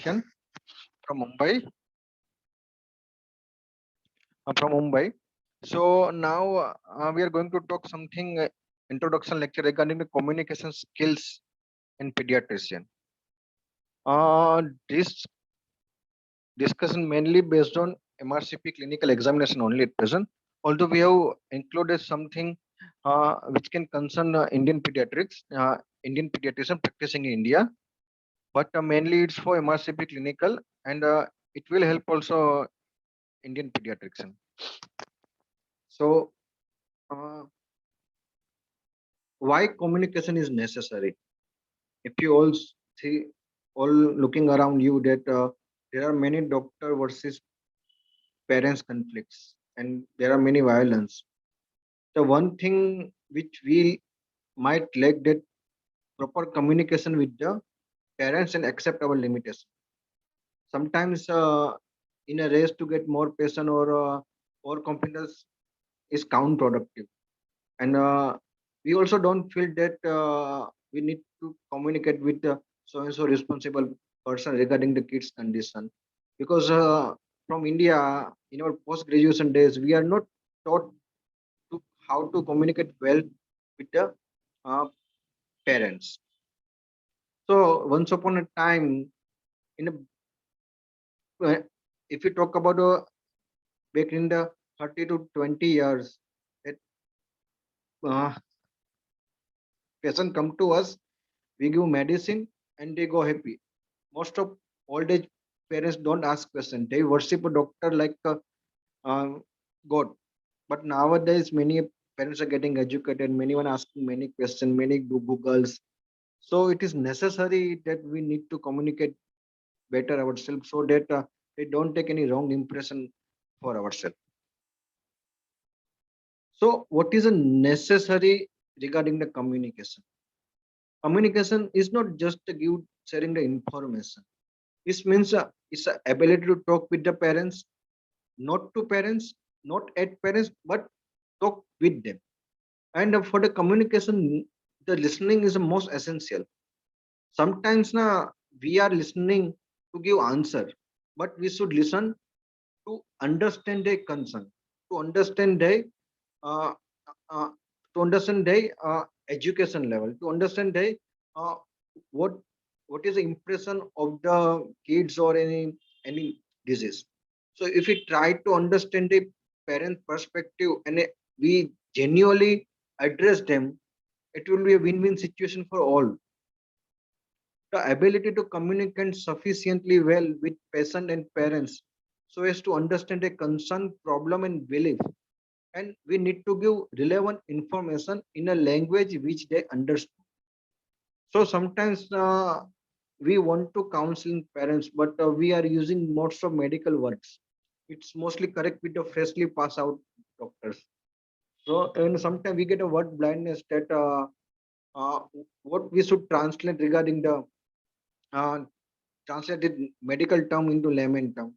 pediatrician from Mumbai. From Mumbai. So now we are going to talk something introduction lecture regarding the communication skills in pediatrician. This discussion mainly based on MRCP clinical examination only at present. Although we have included something which can concern Indian pediatrician practicing in India, but mainly it's for MRCP clinical, and it will help also Indian pediatrician. So, uh, why communication is necessary? If you all see, all looking around you, that there are many doctor versus parents conflicts, and there are many violence. The one thing which we might lack that proper communication with the parents and accept our limitation. Sometimes, in a race to get more patient or competence is counterproductive, and we also don't feel that we need to communicate with the so and so responsible person regarding the kids condition, because from India in our post graduation days we are not taught to how to communicate well with the uh, parents. So once upon a time, in a, if you talk about back in the 30 to 20 years, that uh, patient come to us, we give medicine and they go happy. Most of old age parents don't ask questions, they worship a doctor like uh, god. But nowadays many parents are getting educated, many one asking many questions, many googles. So it is necessary that we need to communicate better ourselves, so that they don't take any wrong impression for ourselves. So what is a necessary regarding the communication? Communication is not just to give sharing the information. This means it's a ability to talk with the parents, not to parents, not at parents, but talk with them. And for the communication, the listening is the most essential. Sometimes we are listening to give answer, but we should listen to understand their concern, to understand their uh, uh, education level, to understand their uh, what what is the impression of the kids or any disease. So if we try to understand the parent perspective and we genuinely address them, it will be a win-win situation for all. The ability to communicate sufficiently well with patient and parents so as to understand a concern, problem, and belief. And we need to give relevant information in a language which they understand. So sometimes we want to counsel parents, but we are using most of medical words. It's mostly correct with the freshly pass out doctors. So and sometimes we get a word blindness that uh, what we should translate regarding the uh, translated medical term into layman term.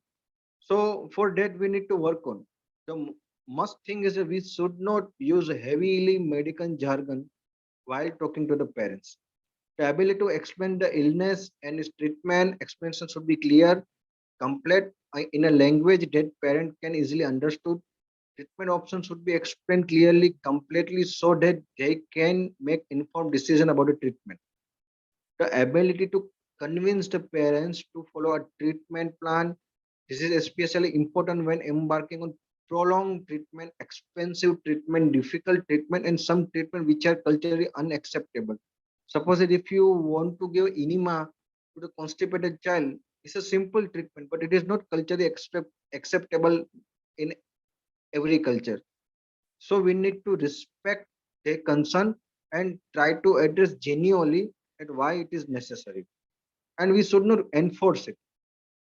So for that we need to work on. The must thing is that we should not use heavily medical jargon while talking to the parents. The ability to explain the illness and its treatment explanation should be clear, complete, in a language that parent can easily understood. Treatment options should be explained clearly, completely, so that they can make informed decision about the treatment. The ability to convince the parents to follow a treatment plan. This is especially important when embarking on prolonged treatment, expensive treatment, difficult treatment, and some treatment which are culturally unacceptable. Suppose that if you want to give enema to the constipated child, it's a simple treatment, but it is not culturally acceptable in every culture. So we need to respect their concern and try to address genuinely at why it is necessary. And we should not enforce it.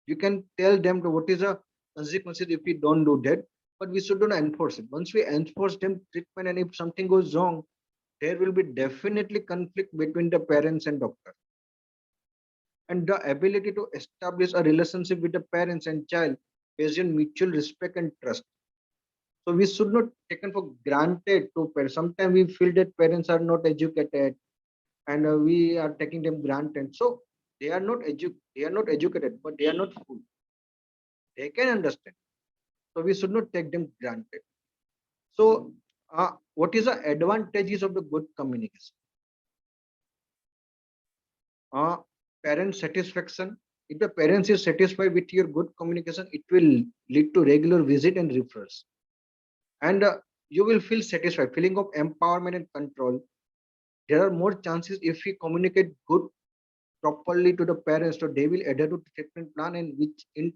You can tell them to what is the consequences if we don't do that, but we should not enforce it. Once we enforce them treatment, and if something goes wrong, there will be definitely conflict between the parents and doctor. And the ability to establish a relationship with the parents and child based on mutual respect and trust. So we should not taken for granted to parents. Sometimes we feel that parents are not educated and we are taking them granted. So they are not educated, but they are not fool. They can understand. So we should not take them granted. So what is the advantages of the good communication? uh, Parent satisfaction. If the parents is satisfied with your good communication, it will lead to regular visit and referrals, and you will feel satisfied, feeling of empowerment and control. There are more chances if we communicate good properly to the parents, so they will adhere to the treatment plan and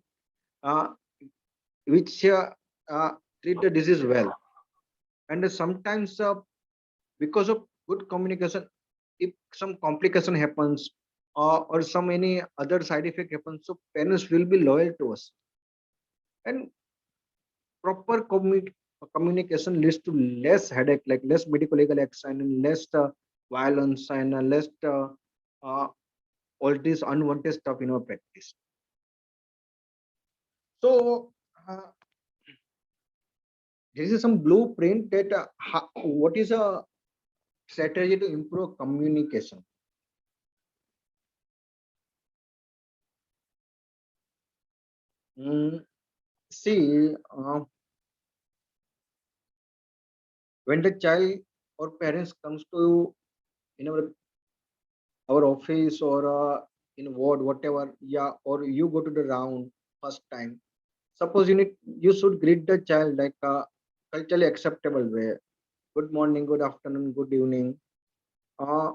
uh, which treat the disease well. And sometimes because of good communication, if some complication happens or some any other side effect happens, so parents will be loyal to us. And proper communication leads to less headache, like less medical legal action and less violence and less uh, all this unwanted stuff in our practice. So this is some blueprint that what is a strategy to improve communication. Mm, see, when the child or parents comes to in our office or in ward, whatever, yeah, or you go to the round first time. Suppose you should greet the child like a culturally acceptable way. Good morning, good afternoon, good evening.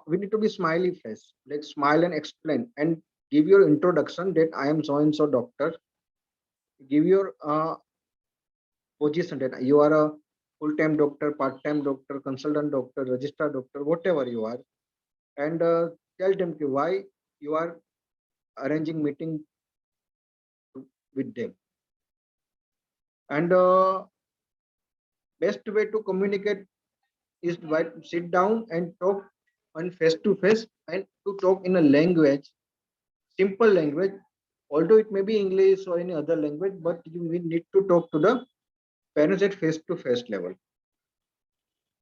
We need to be smiley face, like smile and explain and give your introduction that I am so and so doctor. Give your position that you are a full-time doctor, part-time doctor, consultant doctor, registered doctor, whatever you are, and tell them why you are arranging meeting with them. And best way to communicate is by sit down and talk on face to face and to talk in a language, simple language, although it may be English or any other language, but you will need to talk to the parents at face to face level.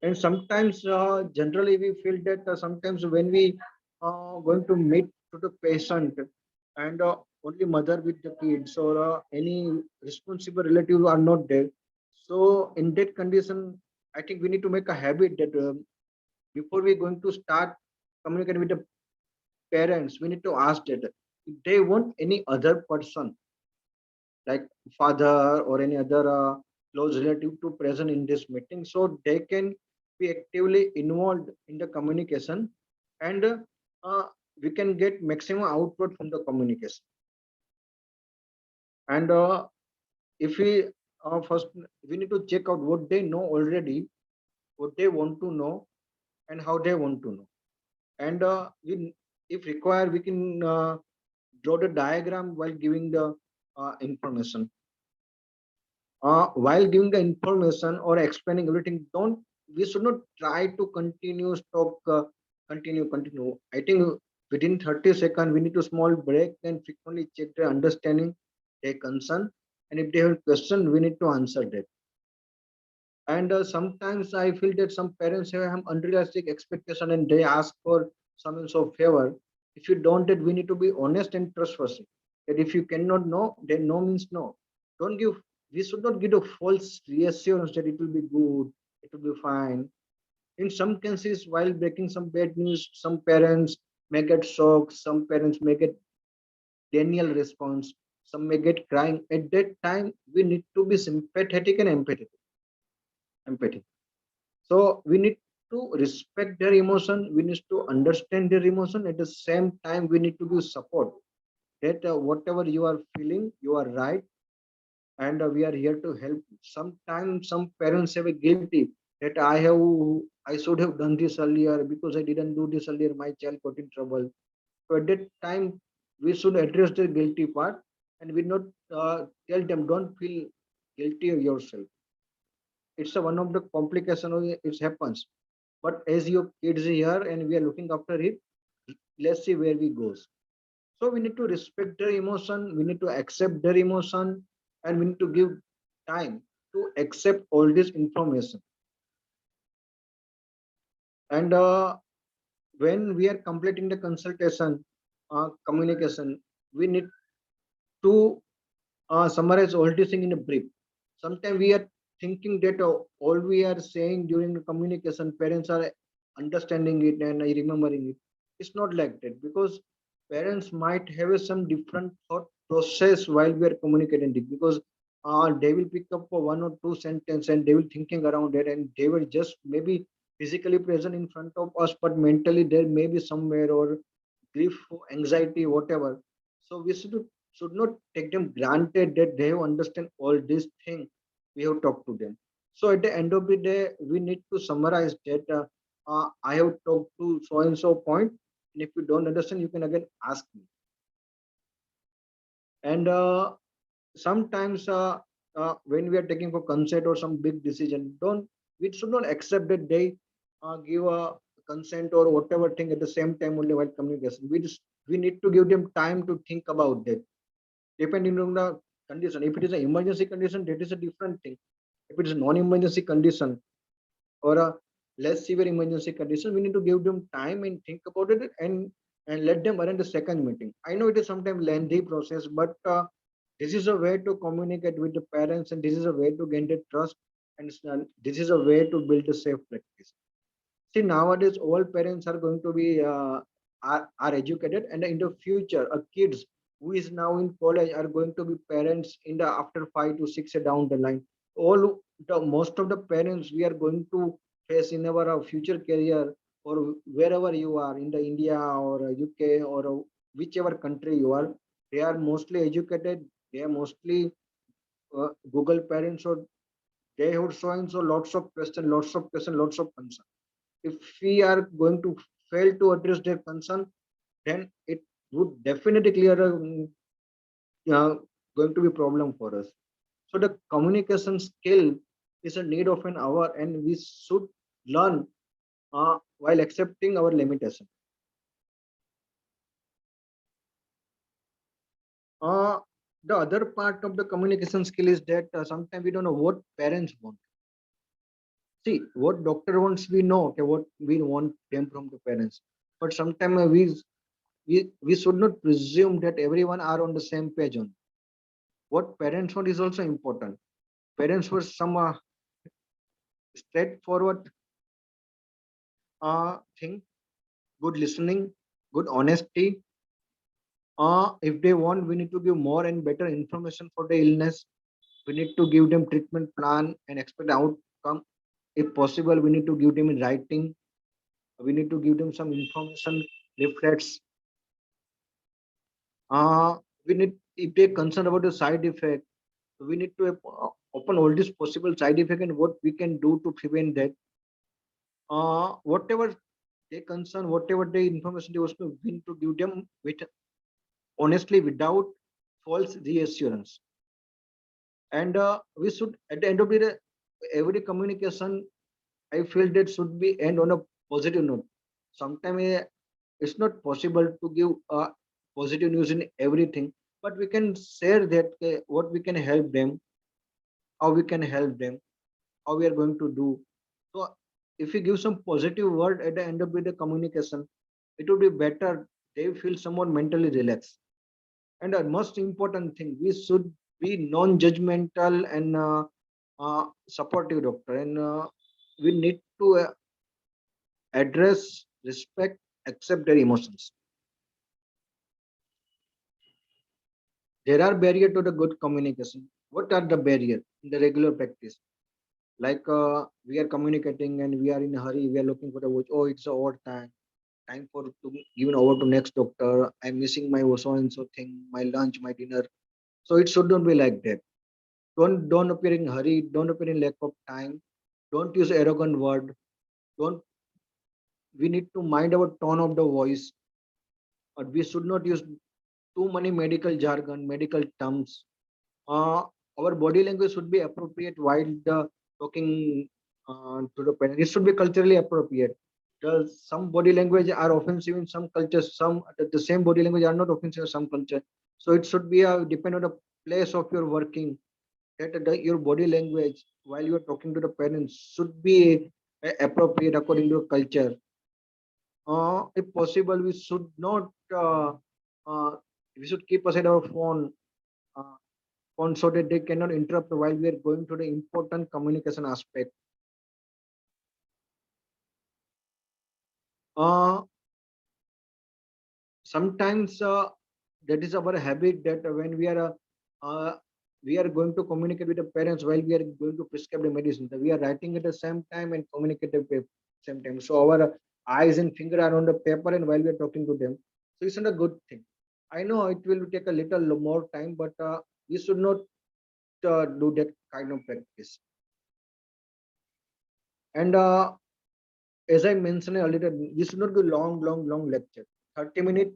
And sometimes generally we feel that sometimes when we going to meet to the patient and only mother with the kids or any responsible relative are not there, so in that condition I think we need to make a habit that before we going to start communicating with the parents, we need to ask that if they want any other person like father or any other close relative to present in this meeting, so they can be actively involved in the communication, and uh, we can get maximum output from the communication. And if we first we need to check out what they know already, what they want to know, and how they want to know. And if required, we can draw the diagram while giving the information. While giving the information or explaining everything, don't we should not try to continue talk continue. I think within 30 seconds we need to small break and frequently check their understanding, their concern, and if they have question we need to answer that. And sometimes I feel that some parents have unrealistic expectation and they ask for some sort of favor. If you don't, that we need to be honest and trustworthy. That if you cannot know, then no means no. Don't give. We should not give a false reassurance that it will be good, it will be fine. In some cases, while breaking some bad news, some parents may get shocked. Some parents may get denial response. Some may get crying. At that time, we need to be sympathetic and empathy. So we need to respect their emotion. We need to understand their emotion. At the same time, we need to give support that whatever you are feeling, you are right, and we are here to help. Sometimes some parents have a guilty that I should have done this earlier because I didn't do this earlier. My child got in trouble. So at that time, we should address the guilty part, and we not tell them don't feel guilty of yourself. It's a one of the complication of it happens. But as your kids here and we are looking after it, let's see where we goes. So we need to respect their emotion, we need to accept their emotion, and we need to give time to accept all this information. And when we are completing the consultation, communication. We need to summarize all this thing in a brief. Sometimes we are thinking that all we are saying during the communication, parents are understanding it and remembering it. It's not like that, because parents might have some different thought process while we are communicating it, because they will pick up for one or two sentence and they will thinking around it, and they will just maybe physically present in front of us, but mentally there may be somewhere, or grief, anxiety, whatever. So we should not take them granted that they have understand all these things we have talked to them. So at the end of the day, we need to summarize that I have talked to so and so point, and if you don't understand, you can again ask me. And sometimes when we are taking for consent or some big decision, don't we should not accept that they give a consent or whatever thing at the same time only while communication. We need to give them time to think about that, depending on the condition. If it is an emergency condition, that is a different thing. If it is a non-emergency condition or a less severe emergency condition, we need to give them time and think about it, and let them arrange the second meeting. I know it is sometimes lengthy process, but this is a way to communicate with the parents, and this is a way to gain the trust, and this is a way to build a safe practice. See, nowadays all parents are going to be are educated, and in the future, kids who is now in college are going to be parents in the after 5 to 6 years down the line. All the most of the parents we are going to face in our future career, or wherever you are in the India or UK or whichever country you are, they are mostly educated. They are mostly Google parents, or they have so and so lots of concern. If we are going to fail to address their concern, then it would definitely clear uh, going to be problem for us. So the communication skill is a need of an hour, and we should learn while accepting our limitation. Uh, the other part of the communication skill is that sometimes we don't know what parents want. See, what doctor wants, we know. Okay, what we want them from the parents, but sometimes we should not presume that everyone are on the same page on what parents want is also important. Parents were some straightforward thing, good listening, good honesty. If they want, we need to give more and better information for the illness. We need to give them treatment plan and expect outcome. If possible, we need to give them in writing. We need to give them some information, leaflets. We need, if they're concerned about the side effect, we need to open all these possible side effect and what we can do to prevent that. Whatever they concern, whatever the information they was to, we need to give them with honestly, without false reassurance. And we should, at the end of the day, every communication, I feel that should be end on a positive note. Sometimes it's not possible to give positive news in everything, but we can share that what we can help them, how we can help them, how we are going to do. So if we give some positive word at the end of the communication, it would be better. They feel somewhat mentally relaxed. And the most important thing, we should be non-judgmental and supportive doctor. And we need to address, respect, accept their emotions. There are barriers to the good communication. What are the barriers in the regular practice? Like we are communicating and we are in a hurry. We are looking for the watch. Oh, it's over time. Time for to given over to next doctor. I'm missing my so and so thing, my lunch, my dinner. So it shouldn't be like that. Don't appear in hurry. Don't appear in lack of time. Don't use arrogant word. Don't. We need to mind our tone of the voice. But we should not use too many medical jargon, medical terms. uh, our body language should be appropriate while the talking to the parent. It should be culturally appropriate. Some body language are offensive in some cultures. Some the same body language are not offensive in some culture. So it should be depend on the place of your working. That your body language while you are talking to the parents should be appropriate according to your culture. If possible, we should not. uh, we should keep aside our uh, phone so that they cannot interrupt while we are going to the important communication aspect. Uh, Sometimes that is our habit that when uh, we are going to communicate with the parents while we are going to prescribe the medicine, that we are writing at the same time and communicate at the same time. So our eyes and finger are on the paper and while we are talking to them. So it's not a good thing. I know it will take a little more time, but we should not do that kind of practice. And as I mentioned earlier, we should not do long lecture. 30 minute,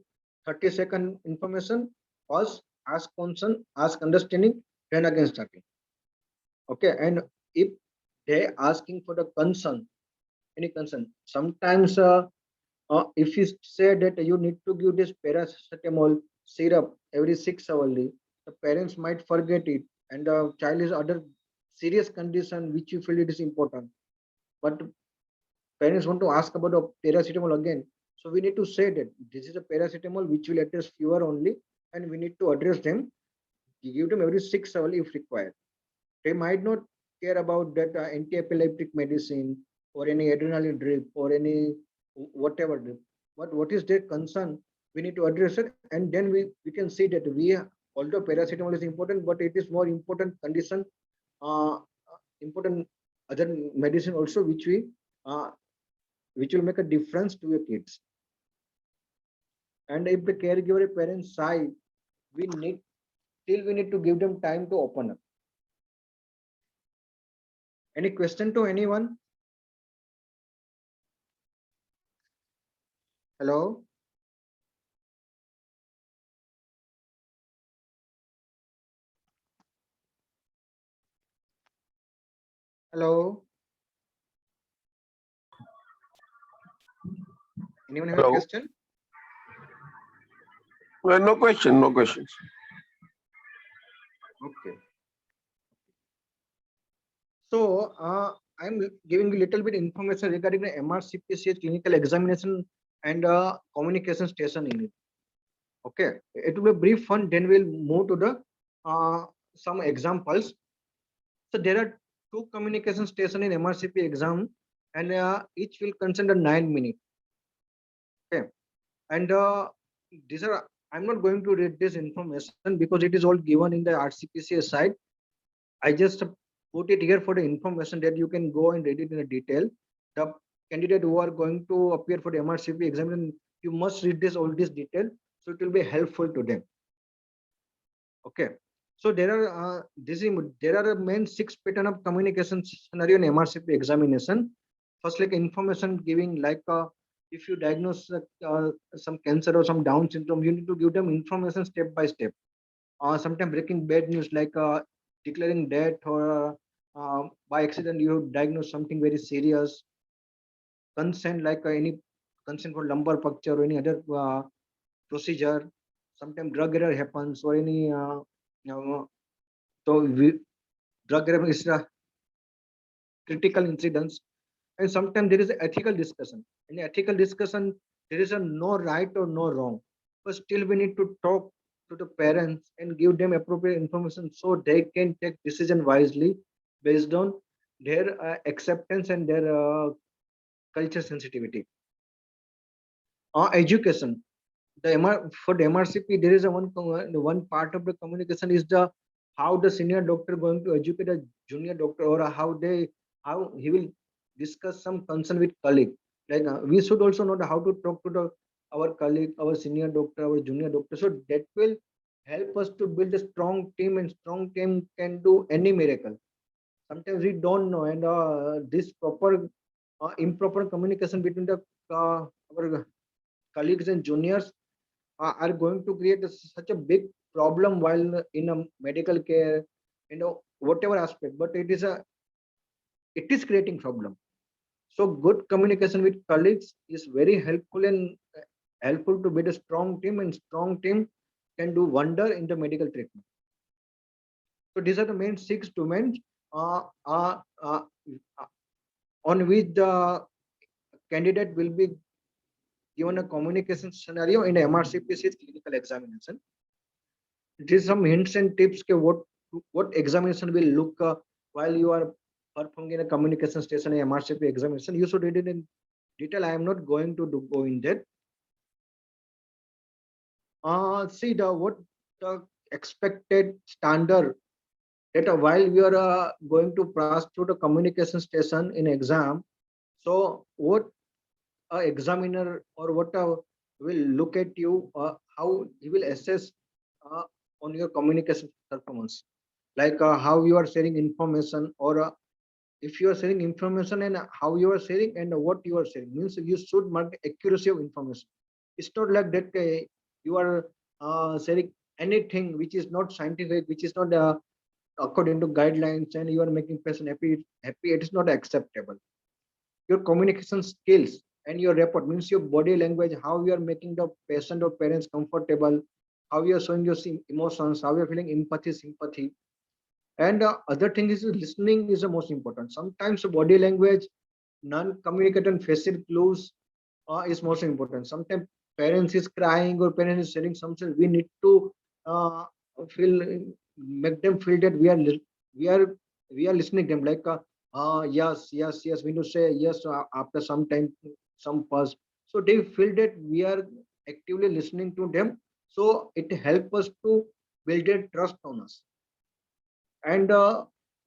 30-second information, pause, ask concern, ask understanding, then again starting. Okay, and if they asking for the concern, any concern, sometimes if you say that you need to give this paracetamol syrup every 6 hourly, the parents might forget it, and the child is other serious condition which you feel it is important. But parents want to ask about the paracetamol again. So we need to say that this is a paracetamol which will address fever only, and we need to address them. Give them every 6 hours if required. They might not care about that anti-epileptic medicine or any adrenaline drip or any whatever drip. But what is their concern? We need to address it, and then we can see that although paracetamol is important, but it is more important condition, important other medicine also uh, which will make a difference to your kids. And if the caregiver parents shy, we need still we need to give them time to open up. Any question to anyone? Hello? Hello? Anyone have a Hello. question? Well, no question, no questions. Okay. So I'm giving you a little bit information regarding the MRCPCH clinical examination and communication station unit. Okay. It will be brief one, then we'll move to the some examples. So there are two communication station in MRCP exam, and each will consider 9 minutes. Okay. And these are I'm not going to read this information because it is all given in the RCPCA side. I just put it here for the information that you can go and read it in a detail. The candidate who are going to appear for the MRCP exam, you must read this all this detail, so it will be helpful to them. Okay. So there are there are a main 6 pattern of communication scenario in MRCP examination. First, like information giving, like if you diagnose some cancer or some Down syndrome, you need to give them information step by step. Sometimes breaking bad news, like declaring death, or by accident you diagnose something very serious. Consent, like any consent for lumbar puncture or any other procedure. Sometimes drug error happens or any so drug error is a critical incidents. And sometimes there is an ethical discussion. In ethical discussion, there is a no right or no wrong, but still we need to talk to the parents and give them appropriate information so they can take decision wisely based on their acceptance and their culture sensitivity. Education. For the MRCP, there is a one part of the communication is the how the senior doctor going to educate a junior doctor, or how he will discuss some concern with colleague. Like we should also know how to talk to the our colleague, our senior doctor, our junior doctor. So that will help us to build a strong team, and strong team can do any miracle. Sometimes we don't know, and this proper improper communication between the our colleagues and juniors are going to create such a big problem while in a medical care, whatever aspect. But it is creating problem. So good communication with colleagues is very helpful, and helpful to build a strong team, and strong team can do wonder in the medical treatment. So these are the main 6 domains uh, uh, uh, uh, on which the candidate will be given a communication scenario in MRCPC clinical examination. It is some hints and tips ke what examination will look while you are performing in a communication station MRCP examination. You should read it in detail. I am not going to go in that. See the what the expected standard that while we are going to pass through the communication station in exam. So what a examiner or what will look at you, how he will assess uh, on your communication performance, like how you are sharing information, or if you are sharing information and how you are sharing and what you are sharing, means you should mark accuracy of information. It's not like that you are sharing anything which is not scientific, which is not according to guidelines, and you are making person happy. It is not acceptable. Your communication skills and your rapport, means your body language, how you are making the patient or parents comfortable, how you are showing your emotions, how you are feeling empathy, sympathy. And other thing is listening is the most important. Sometimes body language, non-communicated facial clues is most important. Sometimes parents is crying or parents is saying something. We need to uh, feel, make them feel that we are we are listening them, like yes, yes, yes. We need to say yes after some time, some pause. So they feel that we are actively listening to them. So it helps us to build their trust on us. And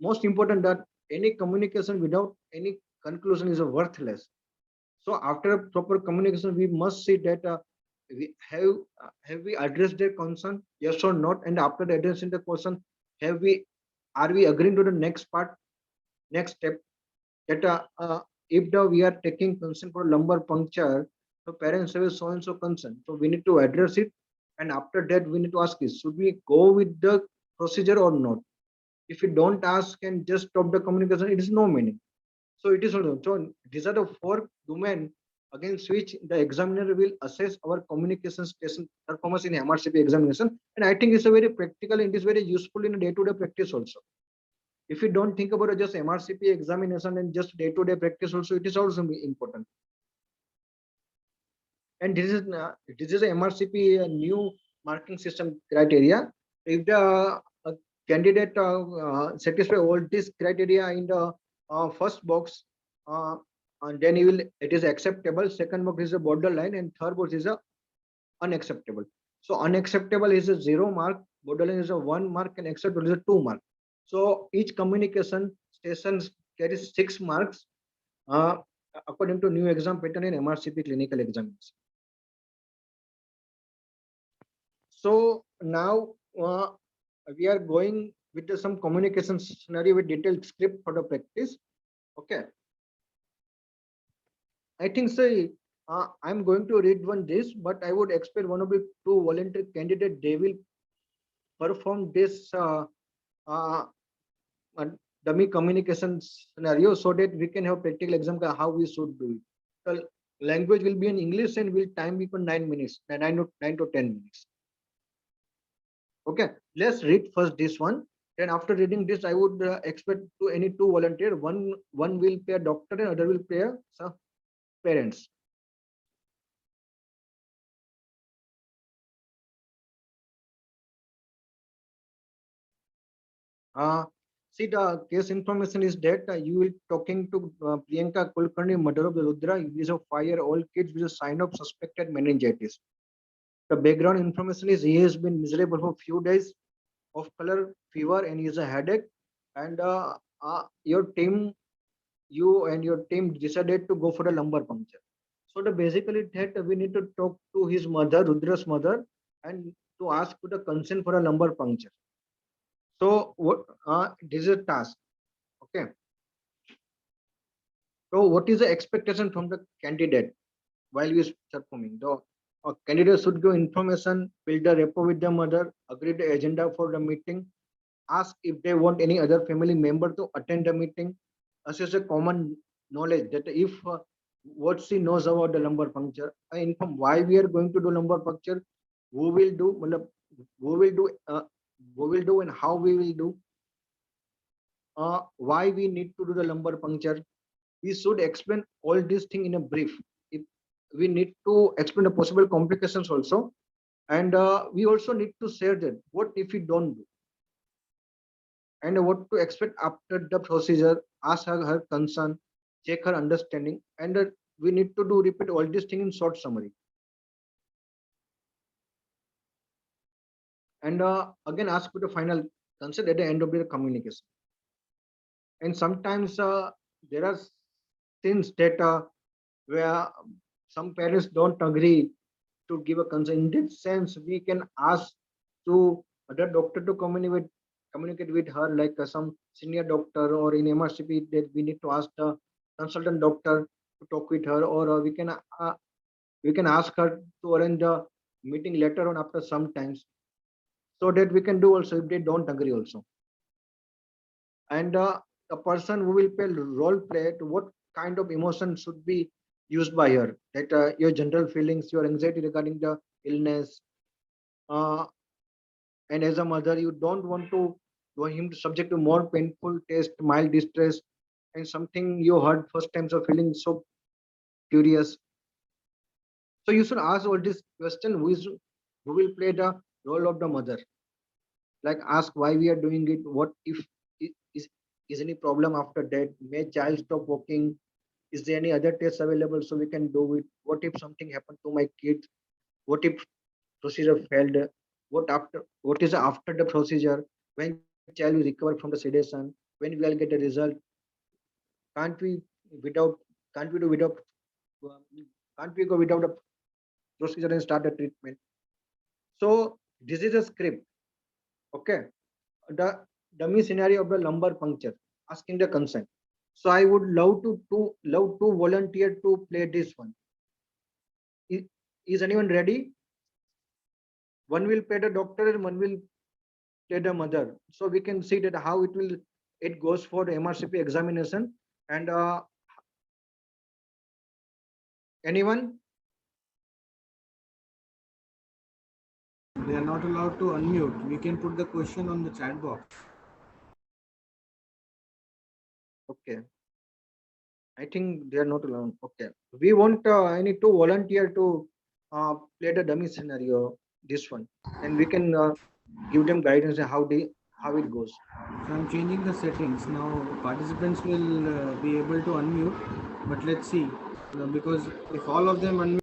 most important, that any communication without any conclusion is worthless. So after a proper communication, we must see that we have we addressed their concern, yes or not, and after addressing the question, have we are we agreeing to the next part, next step, that if we are taking consent for lumbar puncture, so parents have so and so consent, so we need to address it, and after that we need to ask is should we go with the procedure or not. If you don't ask and just stop the communication, it is no meaning. So it is also, so these are the four domain against which the examiner will assess our communication station performance in MRCP examination. And I think it's a very practical and it is very useful in day-to-day practice also. If you don't think about just MRCP examination and just day-to-day practice also, it is also important. And this is a MRCP new marking system criteria. If the candidate satisfy all these criteria in the first box, uh, and then he will it is acceptable. Second box is a borderline, and third box is a unacceptable. So unacceptable is a 0 mark, borderline is a 1 mark, and acceptable is a 2 mark. So each communication stations carries 6 marks uh, according to new exam pattern in MRCP clinical examination. So now we are going with some communication scenario with detailed script for the practice. Okay. I think so. I'm going to read one this, but I would expect one of the two volunteer candidate they will perform this uh, uh, dummy communication scenario so that we can have practical exam how we should do it. The language will be in English and will time be for 9 minutes, 9 to 10 minutes. Okay, let's read first this one. Then after reading this, I would expect to any two volunteer. One will play a doctor and other will play a parents. Uh, See, the case information is that you will talking to Priyanka Kulkarni, mother of the Rudra. He is a 5-year-old kid with a sign of suspected meningitis. The background information is he has been miserable for few days of color, fever, and he has a headache. And your team, you and your team decided to go for a lumbar puncture. So the basically that we need to talk to his mother, Rudra's mother, and to ask for the consent for a lumbar puncture. So what this is a task. Okay. So what is the expectation from the candidate while we are performing? The candidate should give information, build a rapport with the mother, agree the agenda for the meeting, ask if they want any other family member to attend the meeting, assess a common knowledge that if what she knows about the lumbar puncture, inform why we are going to do lumbar puncture, who will do, who will do, who will do, and how we will do, why we need to do the lumbar puncture. We should explain all these things in a brief. If we need to explain the possible complications also, and we also need to share that what if we don't do, and what to expect after the procedure, ask her concern, check her understanding, and we need to do repeat all these things in short summary. And again ask for the final consent at the end of the communication. And sometimes there are things that where some parents don't agree to give a consent. In that sense, we can ask to other doctor to communicate with her, like some senior doctor, or in MRCP that we need to ask the consultant doctor to talk with her, or we can ask her to arrange a meeting later on after some times, so that we can do also if they don't agree also. And a person who will play role play to what kind of emotion should be used by her, that your general feelings, your anxiety regarding the illness, uh, and as a mother you don't want him to subject to more painful test, mild distress, and something you heard first times of feeling so curious. So you should ask all this question, who will play the role of the mother, like ask why we are doing it, what if is is any problem after that, may child stop walking, is there any other tests available so we can do it, what if something happened to my kid, what if procedure failed, what is after the procedure, when child will recover from the sedation, when we will get the result, can't we without can't we do without uh, can't we go without a procedure and start the treatment. So this is a script. Okay, the dummy scenario of the lumbar puncture, asking the consent. So I would love to volunteer to play this one. is, is anyone ready? One will play the doctor and one will play the mother, so we can see that how it goes for the MRCP examination. And anyone? They are not allowed to unmute. We can put the question on the chat box. Okay, I think they are not alone. Okay, we want I need to volunteer to play the dummy scenario, this one, and we can give them guidance on how it goes. So I'm changing the settings now. Participants will be able to unmute, but let's see, because if all of them unmute,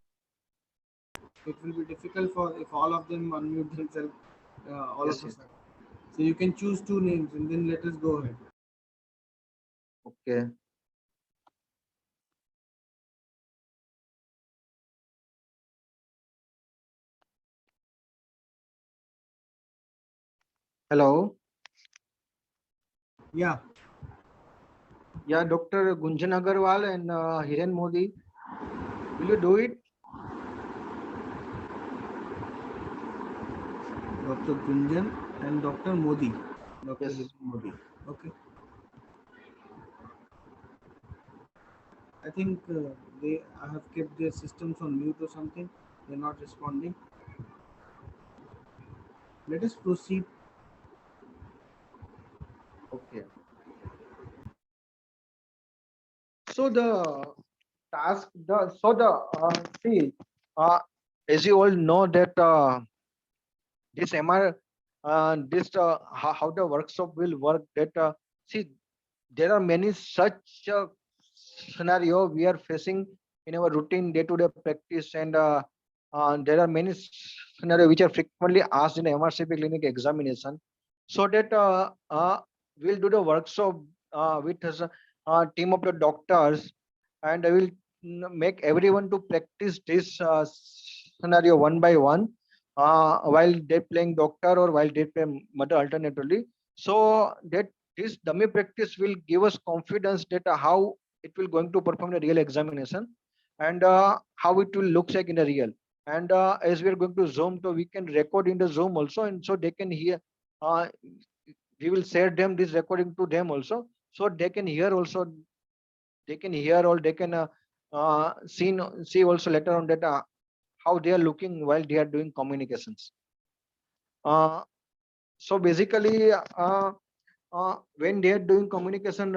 it will be difficult for if all of them unmute themselves all Yes, of a yes. sudden. So you can choose two names and then let us go ahead. Okay. Hello. Yeah, Yeah, Dr. Gunjan Agarwal and Hiren Modi. Will you do it? Dr. Gunjan and Dr. Modi. Dr. Yes. Hiren Modi. Okay. I think they have kept their systems on mute or something. They're not responding. Let us proceed. Okay. So the task, the so the see, uh, as you all know that this MR, this how the workshop will work. That see, there are many such scenario we are facing in our routine day-to-day practice, and there are many scenario which are frequently asked in the MRCP clinic examination. So that we'll do the workshop with us, team of the doctors, and I will make everyone to practice this scenario one by one, while they playing doctor or while they play mother alternatively, so that this dummy practice will give us confidence that how it will going to perform the real examination, and how it will look like in the real. And as we are going to Zoom, so we can record in the Zoom also, and so they can hear. Uh, we will share them this recording to them also, so they can hear also. They can hear, or they can see also later on that how they are looking while they are doing communications. Uh, so basically, when they are doing communication,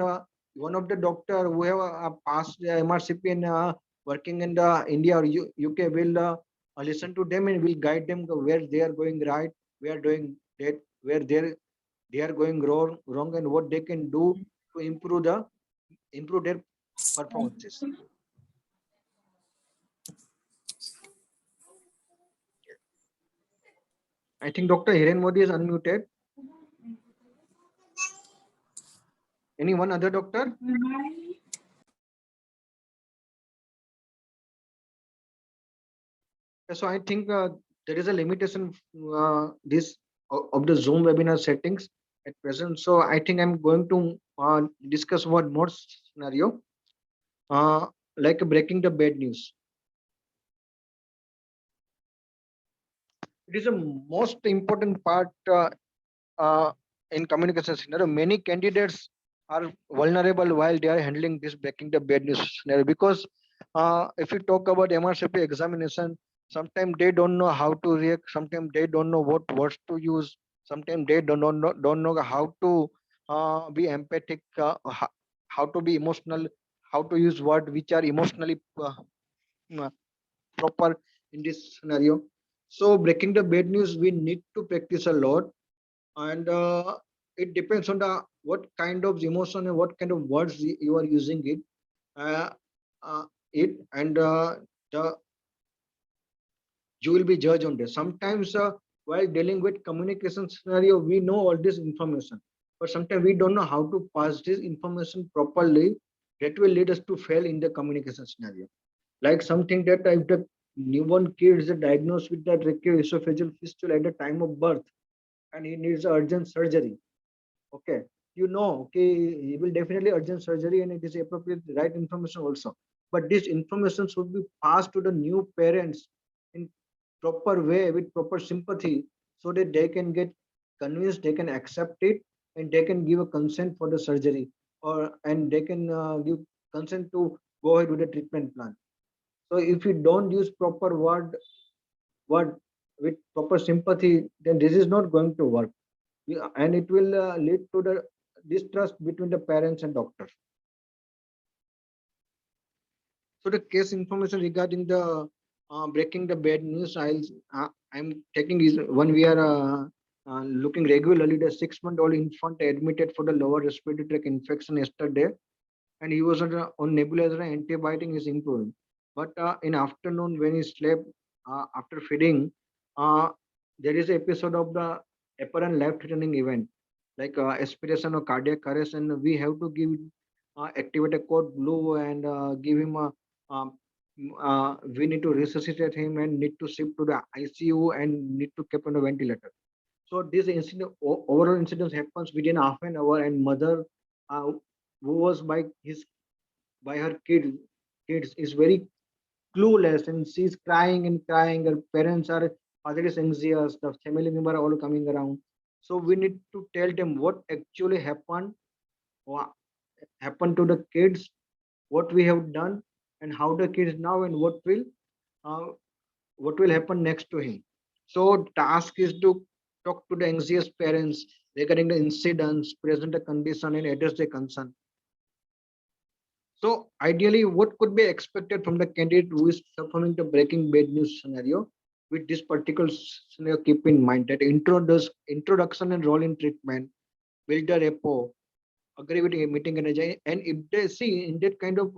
one of the doctor who have passed the MRCP and working in the India or UK will listen to them and will guide them where they are going right, where doing that, where they are going wrong, and what they can do to improve their performances. I think Dr. Hiren Modi is unmuted. Anyone other doctor? So I think there is a limitation this of the Zoom webinar settings at present. So I think I'm going to discuss one more scenario, uh, like breaking the bad news. It is a most important part in communication scenario. Many candidates are vulnerable while they are handling this breaking the bad news scenario, because if you talk about MRCP examination, sometimes they don't know how to react, sometimes they don't know what words to use, sometimes they don't know how to be empathic, how to be emotional, how to use word which are emotionally uh, proper in this scenario. So breaking the bad news, we need to practice a lot, and it depends on the what kind of emotion and what kind of words you are using it, uh, it and the you will be judged on this. Sometimes while dealing with communication scenario, we know all this information, but sometimes we don't know how to pass this information properly. That will lead us to fail in the communication scenario. Like something that if the newborn kid is diagnosed with the tracheoesophageal fistula at the time of birth and he needs urgent surgery, okay, you know, okay, he will definitely urgent surgery and it is appropriate right information also, but this information should be passed to the new parents in proper way with proper sympathy, so that they can get convinced, they can accept it, and they can give a consent for the surgery, or and they can give consent to go ahead with the treatment plan. So if you don't use proper word with proper sympathy, then this is not going to work. Yeah, and it will lead to the distrust between the parents and doctors. So the case information regarding the breaking the bad news, I'm taking is when we are looking regularly. The 6-month-old infant admitted for the lower respiratory tract infection yesterday, and he was on nebulizer and antibiotic is improving. But in afternoon when he slept after feeding, uh, there is an episode of the apparent life-threatening event like aspiration or cardiac arrest, and we have to give activate a code blue and give him a um, we need to resuscitate him and need to shift to the ICU and need to keep on the ventilator. So this incident, overall incident happens within half an hour, and mother who was by her kids is very clueless, and she's crying and crying. Her parents are father is anxious, the family member are all coming around. So we need to tell them what actually happened, what happened to the kids, what we have done, and how the kids now, and uh, what will happen next to him. So task is to talk to the anxious parents regarding the incidents, present the condition, and address the concern. So ideally, what could be expected from the candidate who is performing the breaking bad news scenario? With this particular scenario, keep in mind that introduction and role in treatment, build a rapport, agree with a meeting energy, and if they see in that kind of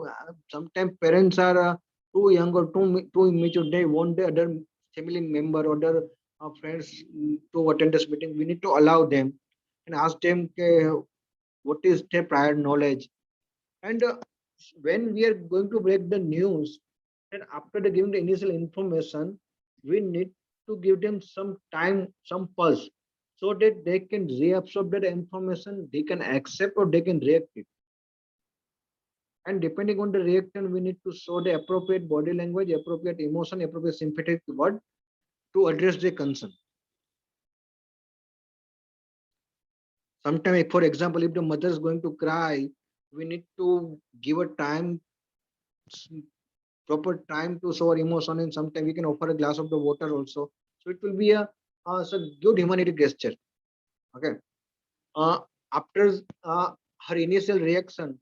sometimes parents are too young or too immature, they want the other family member or their friends to attend this meeting. We need to allow them and ask them what is their prior knowledge, and when we are going to break the news, then after the giving the initial information, we need to give them some time, some pulse, so that they can reabsorb that information, they can accept or they can react it. And depending on the reaction, we need to show the appropriate body language, appropriate emotion, appropriate sympathetic word to address the concern. Sometimes, for example, if the mother is going to cry, we need to give a time, proper time to show our emotion, and sometimes we can offer a glass of the water also. So it will be a so good humanity gesture. Okay. Uh, After her initial reactions,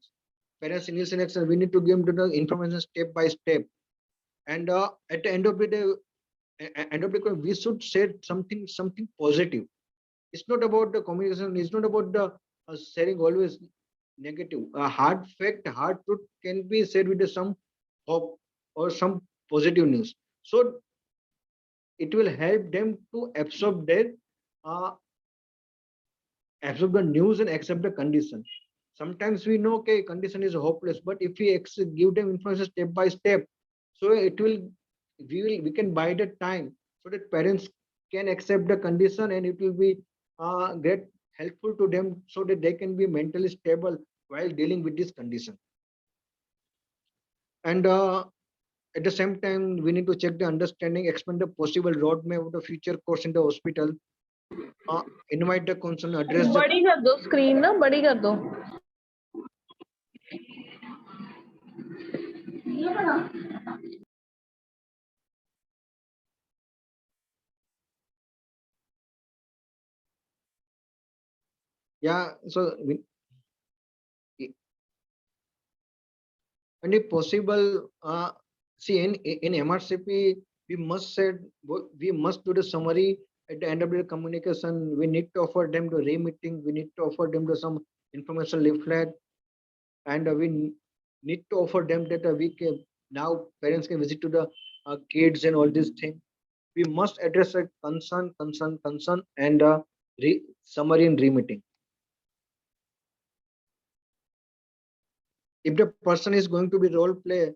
parents' initial reaction, we need to give them the information step by step. And at the end of the day, end of the day, we should say something positive. It's not about the communication. It's not about the sharing always negative. A hard fact, hard truth can be said with some hope or some positive news. So it will help them to uh, absorb the news and accept the condition. Sometimes we know, okay, condition is hopeless, but if we give them information step by step, so it will we can buy the time so that parents can accept the condition, and it will be great helpful to them so that they can be mentally stable while dealing with this condition. And at the same time, we need to check the understanding, expand the possible roadmap of the future course in the hospital, uh, invite the concern, address the. बड़ी कर दो screen ना बड़ी कर दो Yeah, so and if possible, see in MRCP, we must said we must do the summary at the end of the communication. We need to offer them the re-meeting. We need to offer them the some information leaflet, and need to offer them that we can now parents can visit to the kids and all these things. We must address a concern, and summary and re-meeting. If the person is going to be role play,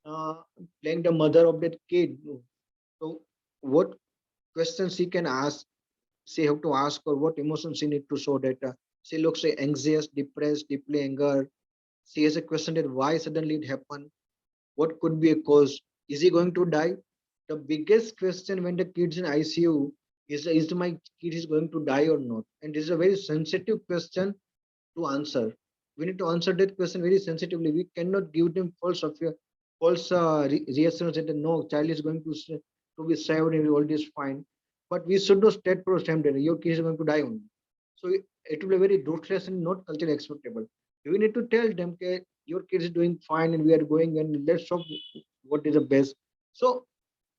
uh, playing the mother of that kid, so what questions she can ask, she have to ask, or what emotions she need to show that she looks anxious, depressed, deeply anger. She has a question that why suddenly it happened, what could be a cause, is he going to die? The biggest question when the kid's in ICU is my kid is going to die or not? And this is a very sensitive question to answer. We need to answer that question very sensitively. We cannot give them false reassurance that no child is going to to be saved and all this fine. But we should not state for them that your kid is going to die only. So it will be very ruthless and not culturally acceptable. We need to tell them that your kid is doing fine and we are going and let's hope what is the best. So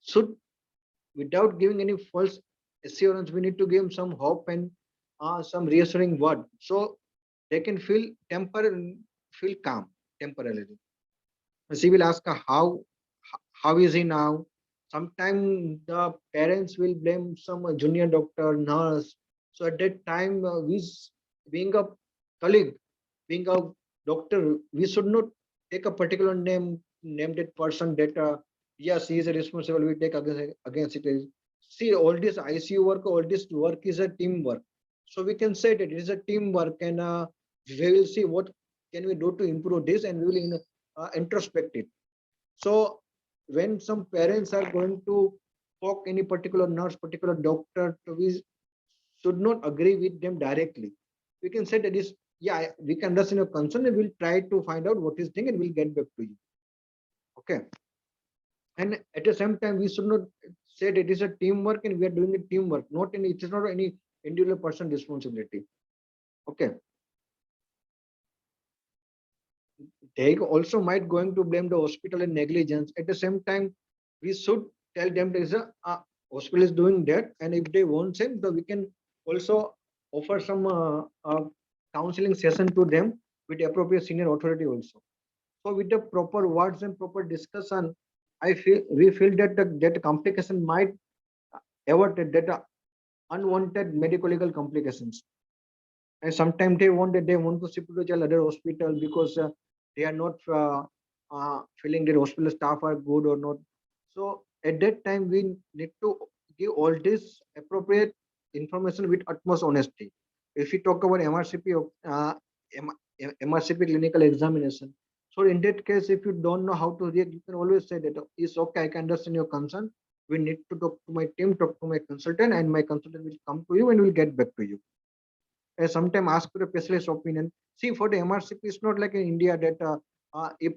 should without giving any false assurance, we need to give them some hope and some reassuring word. So they can feel calm temporarily. She will ask her how is he now. Sometimes the parents will blame some junior doctor, nurse. So at that time, being a colleague, being a doctor, we should not take a particular name that person that yes, he is responsible. We take against it. See, all this ICU work, all this work is a teamwork. So we can say that it is a teamwork, and we will see what can we do to improve this, and we will introspect it. So when some parents are going to poke any particular nurse, particular doctor, we should not agree with them directly. We can say that is, yeah, we can understand your concern and we'll try to find out what is thing and we'll get back to you. Okay. And at the same time, we should not say that it is a teamwork and we are doing a teamwork, not any, it is not any individual person responsibility. Okay. They also might going to blame the hospital and negligence. At the same time, we should tell them there is a hospital is doing that, and if they won't say, we can also offer some counseling session to them with appropriate senior authority also. So with the proper words and proper discussion, I feel we feel that that complication might avert that unwanted medical legal complications. And sometimes they want to ship to the other hospital because they are not feeling their hospital staff are good or not. So at that time we need to give all this appropriate information with utmost honesty. If we talk about MRCP MRCP clinical examination, so in that case, if you don't know how to react, you can always say that it's okay, I can understand your concern, we need to talk to my team, talk to my consultant, and my consultant will come to you and will get back to you. Sometimes ask for a specialist opinion. See, for the MRCP, it's not like in India that if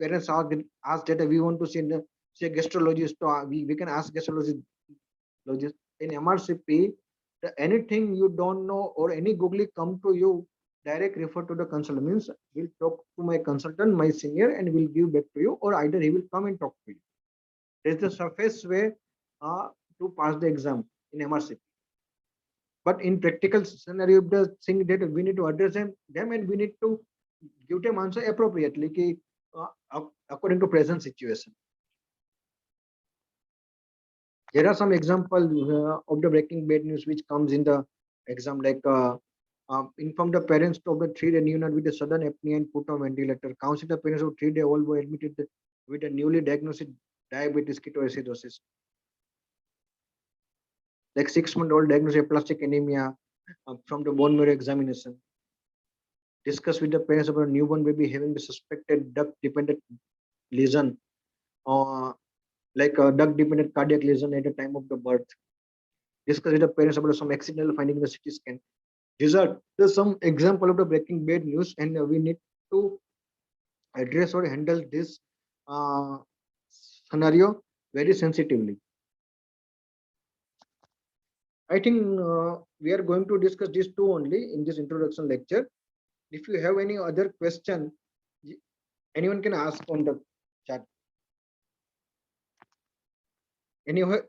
parents ask that we want to see see a gastrologist, we can ask gastrologist. In MRCP, anything you don't know or any googly come to you, direct refer to the consultant. Means we'll talk to my consultant, my senior, and we'll give back to you, or either he will come and talk to you. There's the surface way to pass the exam in MRCP. But in practical scenario, the thing that we need to address them and we need to give them answer appropriately according to present situation. There are some examples of the breaking bad news which comes in the exam, like inform the parents of the 3-day unit with a sudden apnea and put on ventilator. Counsel the parents of 3-day-old boy admitted with a newly diagnosed diabetes ketoacidosis. Like 6-month-old diagnosed aplastic anemia from the bone marrow examination. Discuss with the parents about a newborn baby having the suspected duct-dependent lesion, like a duct-dependent cardiac lesion at the time of the birth. Discuss with the parents about some accidental finding in the CT scan. These are some example of the breaking bad news, and we need to address or handle this scenario very sensitively. I think we are going to discuss these two only in this introduction lecture. If you have any other question, anyone can ask on the chat. Anyone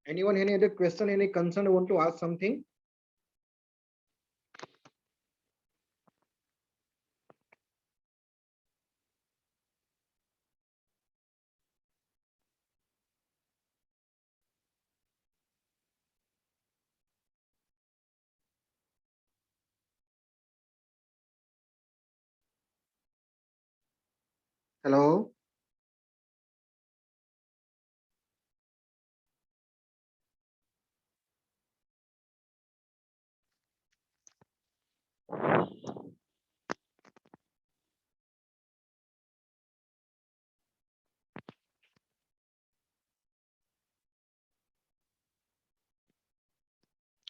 any other question, any concern, want to ask something? Hello.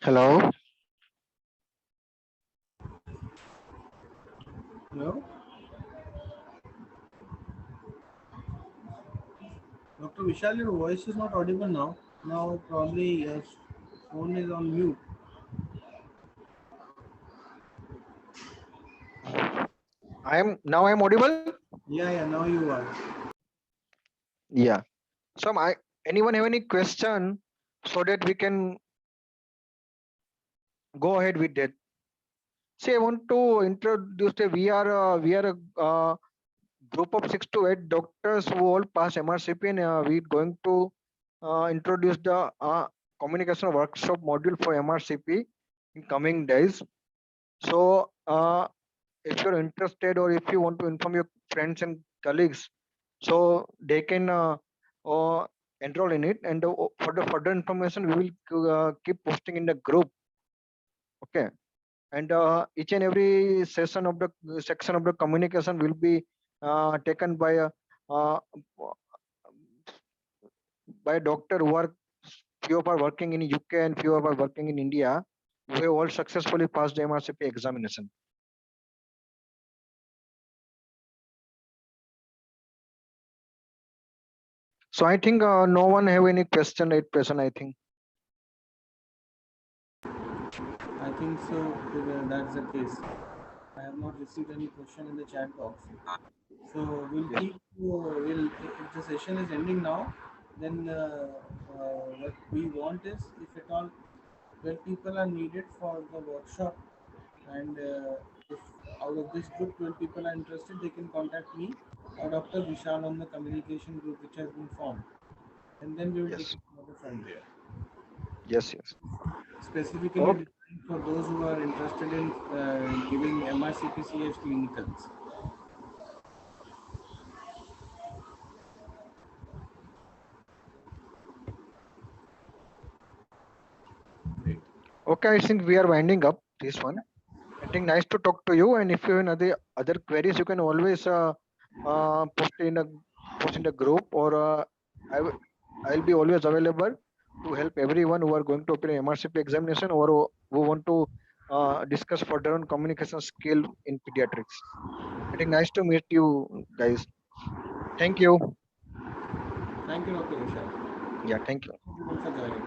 Hello. Hello? Dr. Vishal, your voice is not audible now. Now probably your phone is on mute. I am audible. Yeah, now you are. Yeah. So anyone have any question so that we can go ahead with that? See, I want to introduce that we are a group of 6 to 8 doctors who all pass MRCP, and we're going to introduce the communication workshop module for MRCP in coming days. So if you're interested or if you want to inform your friends and colleagues, so they can enroll in it, and for the further information we will keep posting in the group. Okay, and each and every section of the communication will be taken by a doctor who are few of are working in UK and few of are working in India, who have all successfully passed the MRCP examination. So I think no one have any question at present, I think. I think so. That's the case. I have not received any question in the chat box. So we'll Yes. keep. If the session is ending now, then what we want is, if at all 12 people are needed for the workshop, and if out of this group 12 people are interested, they can contact me or Dr. Vishal on the communication group which has been formed, and then we will take Yes. it further from there. Yes. Specifically Okay. designed for those who are interested in giving MRCPCH clinicals. Great. Okay, I think we are winding up this one. I think nice to talk to you, and if you have other queries, you can always post in the group, or I'll be always available to help everyone who are going to appear in MRCP examination or who want to discuss further on communication skill in pediatrics. I think nice to meet you guys. Thank you. Thank you, Dr. Vishal. Yeah, thank you. Thank you for joining.